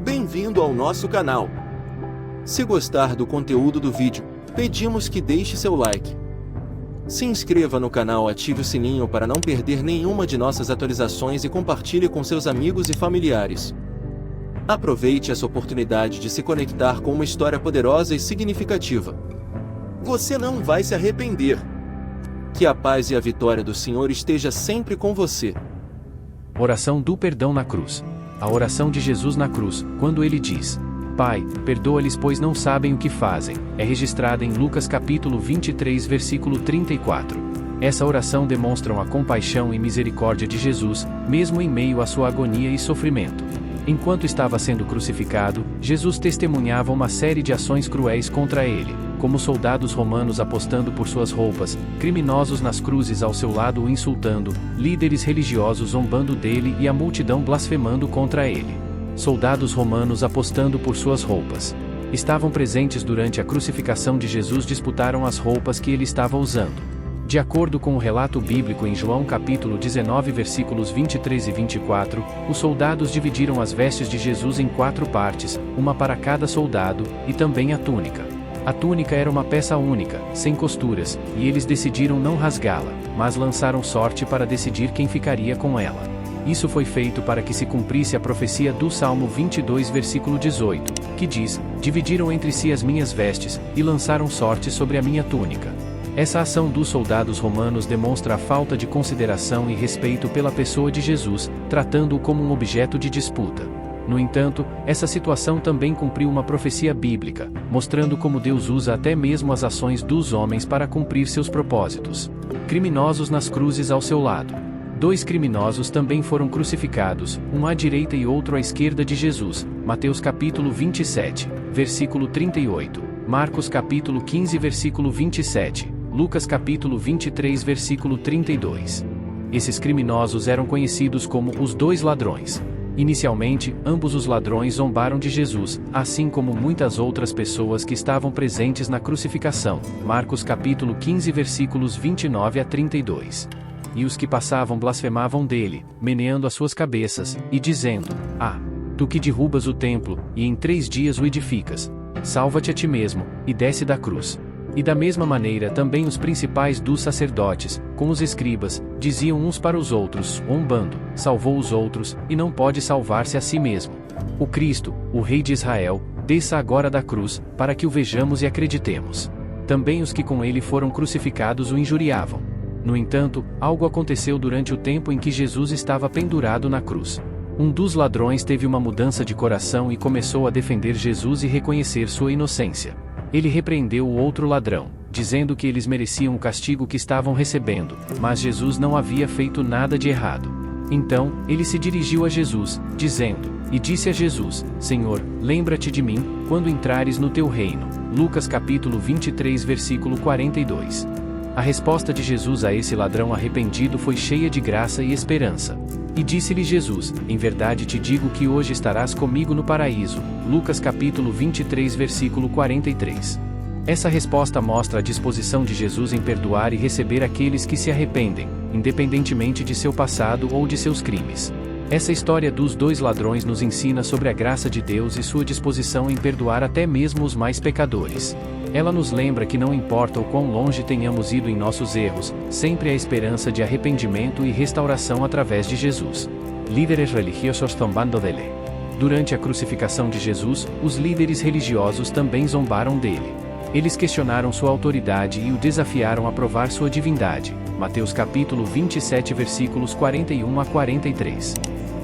Bem-vindo ao nosso canal. Se gostar do conteúdo do vídeo, pedimos que deixe seu like. Se inscreva no canal, ative o sininho para não perder nenhuma de nossas atualizações e compartilhe com seus amigos e familiares. Aproveite essa oportunidade de se conectar com uma história poderosa e significativa. Você não vai se arrepender. Que a paz e a vitória do Senhor esteja sempre com você. Oração do perdão na cruz. A oração de Jesus na cruz, quando ele diz: Pai, perdoa-lhes pois não sabem o que fazem, é registrada em Lucas capítulo 23 versículo 34. Essa oração demonstra a compaixão e misericórdia de Jesus, mesmo em meio à sua agonia e sofrimento. Enquanto estava sendo crucificado, Jesus testemunhava uma série de ações cruéis contra ele, como soldados romanos apostando por suas roupas, criminosos nas cruzes ao seu lado o insultando, líderes religiosos zombando dele e a multidão blasfemando contra ele. Soldados romanos apostando por suas roupas. Estavam presentes durante a crucificação de Jesus, disputaram as roupas que ele estava usando. De acordo com o relato bíblico em João capítulo 19 versículos 23 e 24, os soldados dividiram as vestes de Jesus em 4 partes, uma para cada soldado, e também a túnica. A túnica era uma peça única, sem costuras, e eles decidiram não rasgá-la, mas lançaram sorte para decidir quem ficaria com ela. Isso foi feito para que se cumprisse a profecia do Salmo 22 versículo 18, que diz: Dividiram entre si as minhas vestes, e lançaram sorte sobre a minha túnica. Essa ação dos soldados romanos demonstra a falta de consideração e respeito pela pessoa de Jesus, tratando-o como um objeto de disputa. No entanto, essa situação também cumpriu uma profecia bíblica, mostrando como Deus usa até mesmo as ações dos homens para cumprir seus propósitos. Criminosos nas cruzes ao seu lado. 2 criminosos também foram crucificados, um à direita e outro à esquerda de Jesus, Mateus capítulo 27, versículo 38, Marcos capítulo 15 versículo 27, Lucas capítulo 23 versículo 32. Esses criminosos eram conhecidos como os 2 ladrões. Inicialmente, ambos os ladrões zombaram de Jesus, assim como muitas outras pessoas que estavam presentes na crucificação, Marcos capítulo 15 versículos 29 a 32. E os que passavam blasfemavam dele, meneando as suas cabeças, e dizendo: Ah, tu que derrubas o templo, e em 3 dias o edificas, salva-te a ti mesmo, e desce da cruz. E da mesma maneira também os principais dos sacerdotes, com os escribas, diziam uns para os outros, zombando: Salvou os outros, e não pode salvar-se a si mesmo. O Cristo, o Rei de Israel, desça agora da cruz, para que o vejamos e acreditemos. Também os que com ele foram crucificados o injuriavam. No entanto, algo aconteceu durante o tempo em que Jesus estava pendurado na cruz. Um dos ladrões teve uma mudança de coração e começou a defender Jesus e reconhecer sua inocência. Ele repreendeu o outro ladrão, dizendo que eles mereciam o castigo que estavam recebendo, mas Jesus não havia feito nada de errado. Então, ele se dirigiu a Jesus, dizendo, e disse a Jesus: Senhor, lembra-te de mim, quando entrares no teu reino. Lucas capítulo 23 versículo 42. A resposta de Jesus a esse ladrão arrependido foi cheia de graça e esperança. E disse-lhe Jesus: Em verdade te digo que hoje estarás comigo no paraíso. Lucas capítulo 23 versículo 43. Essa resposta mostra a disposição de Jesus em perdoar e receber aqueles que se arrependem, independentemente de seu passado ou de seus crimes. Essa história dos 2 ladrões nos ensina sobre a graça de Deus e sua disposição em perdoar até mesmo os mais pecadores. Ela nos lembra que não importa o quão longe tenhamos ido em nossos erros, sempre há esperança de arrependimento e restauração através de Jesus. Líderes religiosos zombando dele. Durante a crucificação de Jesus, os líderes religiosos também zombaram dele. Eles questionaram sua autoridade e o desafiaram a provar sua divindade. Mateus capítulo 27 versículos 41 a 43.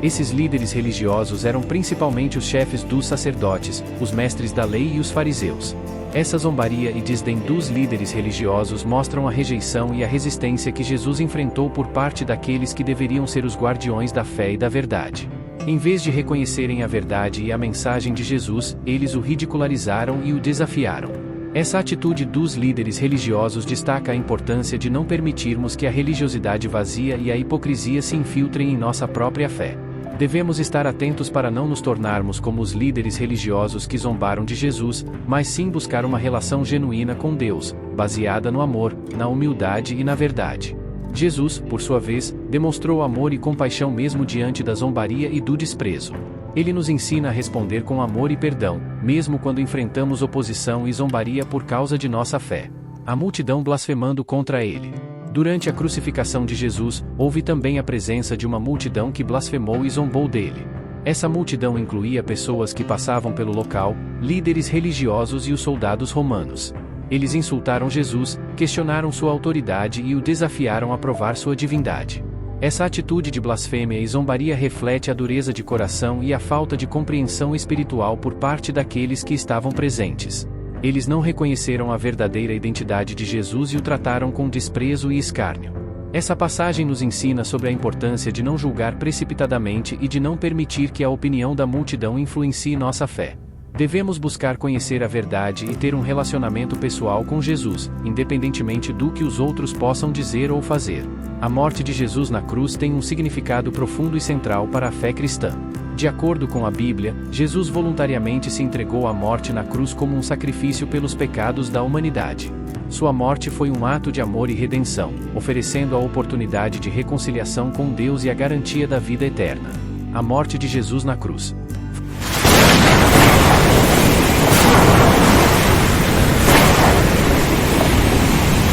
Esses líderes religiosos eram principalmente os chefes dos sacerdotes, os mestres da lei e os fariseus. Essa zombaria e desdém dos líderes religiosos mostram a rejeição e a resistência que Jesus enfrentou por parte daqueles que deveriam ser os guardiões da fé e da verdade. Em vez de reconhecerem a verdade e a mensagem de Jesus, eles o ridicularizaram e o desafiaram. Essa atitude dos líderes religiosos destaca a importância de não permitirmos que a religiosidade vazia e a hipocrisia se infiltrem em nossa própria fé. Devemos estar atentos para não nos tornarmos como os líderes religiosos que zombaram de Jesus, mas sim buscar uma relação genuína com Deus, baseada no amor, na humildade e na verdade. Jesus, por sua vez, demonstrou amor e compaixão mesmo diante da zombaria e do desprezo. Ele nos ensina a responder com amor e perdão, mesmo quando enfrentamos oposição e zombaria por causa de nossa fé. A multidão blasfemando contra ele. Durante a crucificação de Jesus, houve também a presença de uma multidão que blasfemou e zombou dele. Essa multidão incluía pessoas que passavam pelo local, líderes religiosos e os soldados romanos. Eles insultaram Jesus, questionaram sua autoridade e o desafiaram a provar sua divindade. Essa atitude de blasfêmia e zombaria reflete a dureza de coração e a falta de compreensão espiritual por parte daqueles que estavam presentes. Eles não reconheceram a verdadeira identidade de Jesus e o trataram com desprezo e escárnio. Essa passagem nos ensina sobre a importância de não julgar precipitadamente e de não permitir que a opinião da multidão influencie nossa fé. Devemos buscar conhecer a verdade e ter um relacionamento pessoal com Jesus, independentemente do que os outros possam dizer ou fazer. A morte de Jesus na cruz tem um significado profundo e central para a fé cristã. De acordo com a Bíblia, Jesus voluntariamente se entregou à morte na cruz como um sacrifício pelos pecados da humanidade. Sua morte foi um ato de amor e redenção, oferecendo a oportunidade de reconciliação com Deus e a garantia da vida eterna. A morte de Jesus na cruz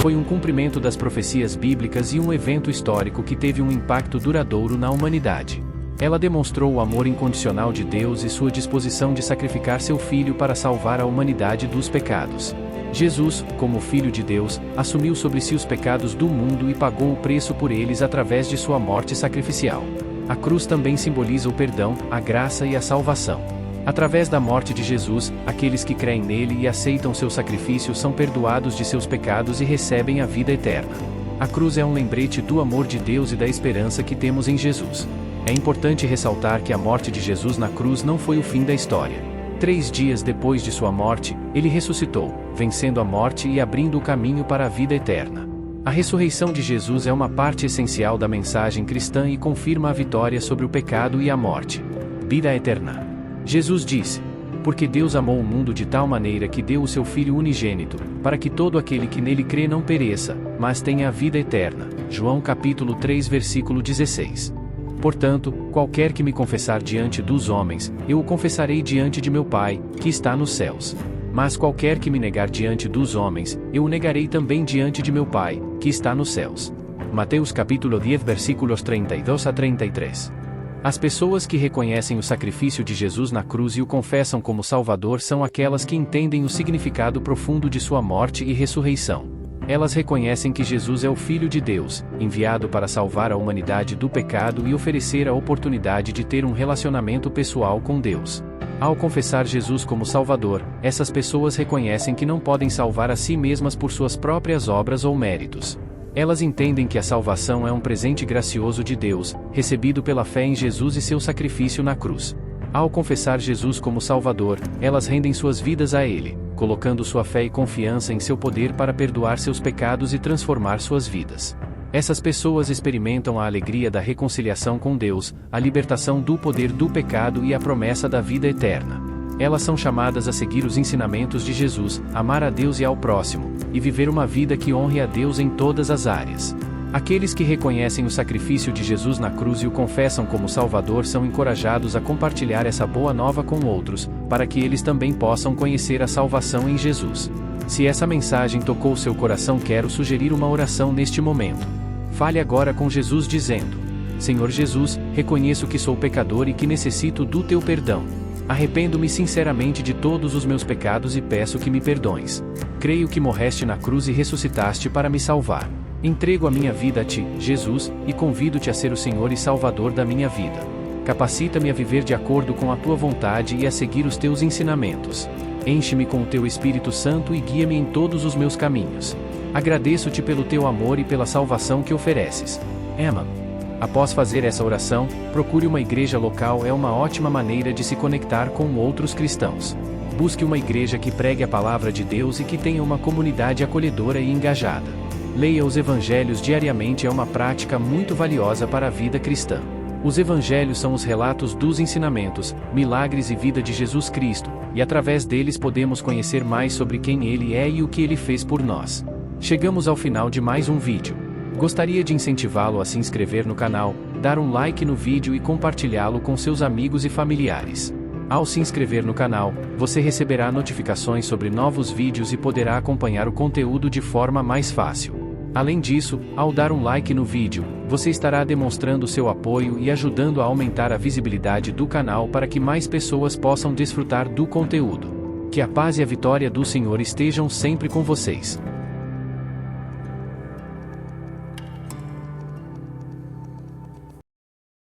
foi um cumprimento das profecias bíblicas e um evento histórico que teve um impacto duradouro na humanidade. Ela demonstrou o amor incondicional de Deus e sua disposição de sacrificar seu Filho para salvar a humanidade dos pecados. Jesus, como Filho de Deus, assumiu sobre si os pecados do mundo e pagou o preço por eles através de sua morte sacrificial. A cruz também simboliza o perdão, a graça e a salvação. Através da morte de Jesus, aqueles que creem nele e aceitam seu sacrifício são perdoados de seus pecados e recebem a vida eterna. A cruz é um lembrete do amor de Deus e da esperança que temos em Jesus. É importante ressaltar que a morte de Jesus na cruz não foi o fim da história. 3 dias depois de sua morte, ele ressuscitou, vencendo a morte e abrindo o caminho para a vida eterna. A ressurreição de Jesus é uma parte essencial da mensagem cristã e confirma a vitória sobre o pecado e a morte. Vida eterna. Jesus disse: porque Deus amou o mundo de tal maneira que deu o seu Filho unigênito, para que todo aquele que nele crê não pereça, mas tenha a vida eterna. João capítulo 3 versículo 16. Portanto, qualquer que me confessar diante dos homens, eu o confessarei diante de meu Pai, que está nos céus. Mas qualquer que me negar diante dos homens, eu o negarei também diante de meu Pai, que está nos céus. Mateus capítulo 10 versículos 32 a 33. As pessoas que reconhecem o sacrifício de Jesus na cruz e o confessam como Salvador são aquelas que entendem o significado profundo de sua morte e ressurreição. Elas reconhecem que Jesus é o Filho de Deus, enviado para salvar a humanidade do pecado e oferecer a oportunidade de ter um relacionamento pessoal com Deus. Ao confessar Jesus como Salvador, essas pessoas reconhecem que não podem salvar a si mesmas por suas próprias obras ou méritos. Elas entendem que a salvação é um presente gracioso de Deus, recebido pela fé em Jesus e seu sacrifício na cruz. Ao confessar Jesus como Salvador, elas rendem suas vidas a Ele, colocando sua fé e confiança em seu poder para perdoar seus pecados e transformar suas vidas. Essas pessoas experimentam a alegria da reconciliação com Deus, a libertação do poder do pecado e a promessa da vida eterna. Elas são chamadas a seguir os ensinamentos de Jesus, amar a Deus e ao próximo, e viver uma vida que honre a Deus em todas as áreas. Aqueles que reconhecem o sacrifício de Jesus na cruz e o confessam como Salvador são encorajados a compartilhar essa boa nova com outros, para que eles também possam conhecer a salvação em Jesus. Se essa mensagem tocou seu coração, quero sugerir uma oração neste momento. Fale agora com Jesus dizendo: Senhor Jesus, reconheço que sou pecador e que necessito do teu perdão. Arrependo-me sinceramente de todos os meus pecados e peço que me perdoes. Creio que morreste na cruz e ressuscitaste para me salvar. Entrego a minha vida a ti, Jesus, e convido-te a ser o Senhor e Salvador da minha vida. Capacita-me a viver de acordo com a tua vontade e a seguir os teus ensinamentos. Enche-me com o teu Espírito Santo e guia-me em todos os meus caminhos. Agradeço-te pelo teu amor e pela salvação que ofereces. Amém. Após fazer essa oração, procure uma igreja local. É uma ótima maneira de se conectar com outros cristãos. Busque uma igreja que pregue a palavra de Deus e que tenha uma comunidade acolhedora e engajada. Leia os evangelhos diariamente, é uma prática muito valiosa para a vida cristã. Os evangelhos são os relatos dos ensinamentos, milagres e vida de Jesus Cristo, e através deles podemos conhecer mais sobre quem Ele é e o que Ele fez por nós. Chegamos ao final de mais um vídeo. Gostaria de incentivá-lo a se inscrever no canal, dar um like no vídeo e compartilhá-lo com seus amigos e familiares. Ao se inscrever no canal, você receberá notificações sobre novos vídeos e poderá acompanhar o conteúdo de forma mais fácil. Além disso, ao dar um like no vídeo, você estará demonstrando seu apoio e ajudando a aumentar a visibilidade do canal para que mais pessoas possam desfrutar do conteúdo. Que a paz e a vitória do Senhor estejam sempre com vocês.